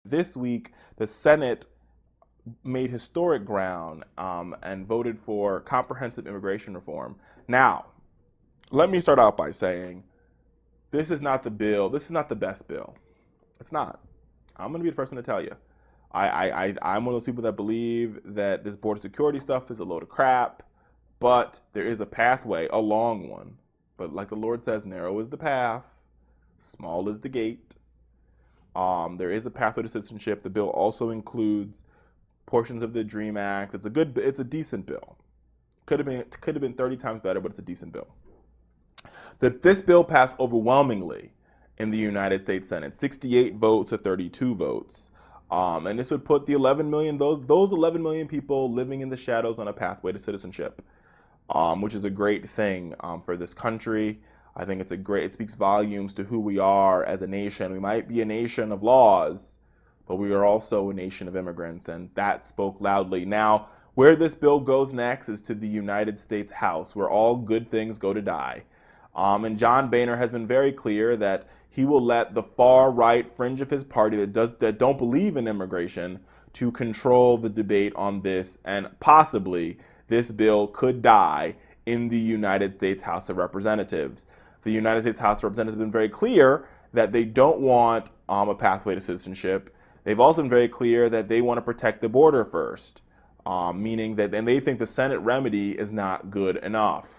This week, the Senate made historic ground and voted for comprehensive immigration reform. Now, let me start out by saying this is not the bill. This is not the best bill. It's not. I'm going to be the first one to tell you. I'm one of those people that believe that this border security stuff is a load of crap, but there is a pathway, a long one. But like the Lord says, narrow is the path, small is the gate. There is a pathway to citizenship. The bill also includes portions of the DREAM Act. It's a decent bill. Could have been 30 times better, but it's a decent bill. This bill passed overwhelmingly in the United States Senate, 68 votes to 32 votes. And this would put the 11 million, those 11 million people living in the shadows on a pathway to citizenship, which is a great thing for this country. I think it speaks volumes to who we are as a nation. We might be a nation of laws, but we are also a nation of immigrants, and that spoke loudly. Now, where this bill goes next is to the United States House, where all good things go to die. And John Boehner has been very clear that he will let the far-right fringe of his party that don't believe in immigration to control the debate on this, and possibly this bill could die in the United States House of Representatives. The United States House of Representatives have been very clear that they don't want a pathway to citizenship. They've also been very clear that they want to protect the border first, meaning that, and they think the Senate remedy is not good enough.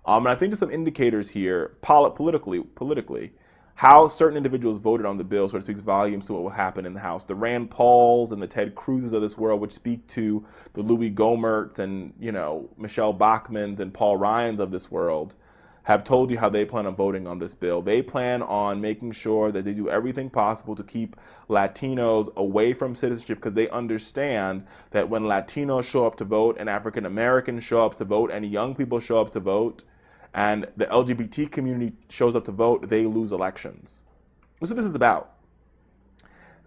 And I think there's some indicators here, politically, how certain individuals voted on the bill sort of speaks volumes to what will happen in the House. The Rand Pauls and the Ted Cruzes of this world, which speak to the Louis Gohmerts and, Michelle Bachmans and Paul Ryans of this world, have told you how they plan on voting on this bill. They plan on making sure that they do everything possible to keep Latinos away from citizenship, because they understand that when Latinos show up to vote and African Americans show up to vote and young people show up to vote and the LGBT community shows up to vote, they lose elections. That's what this is about.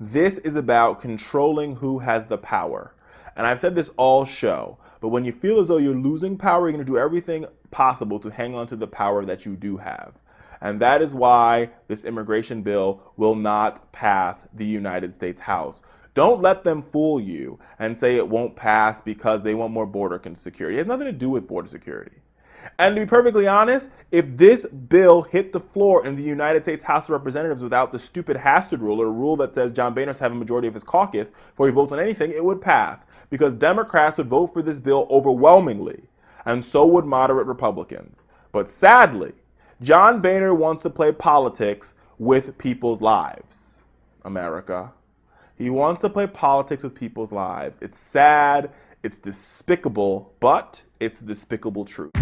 This is about controlling who has the power. And I've said this all show, but when you feel as though you're losing power, you're going to do everything possible to hang on to the power that you do have. And that is why this immigration bill will not pass the United States House. Don't let them fool you and say it won't pass because they want more border security. It has nothing to do with border security. And to be perfectly honest, if this bill hit the floor in the United States House of Representatives without the stupid Hastert rule, or a rule that says John Boehner has to have a majority of his caucus before he votes on anything, it would pass. Because Democrats would vote for this bill overwhelmingly, and so would moderate Republicans. But sadly, John Boehner wants to play politics with people's lives, America. He wants to play politics with people's lives. It's sad, it's despicable, but it's the despicable truth.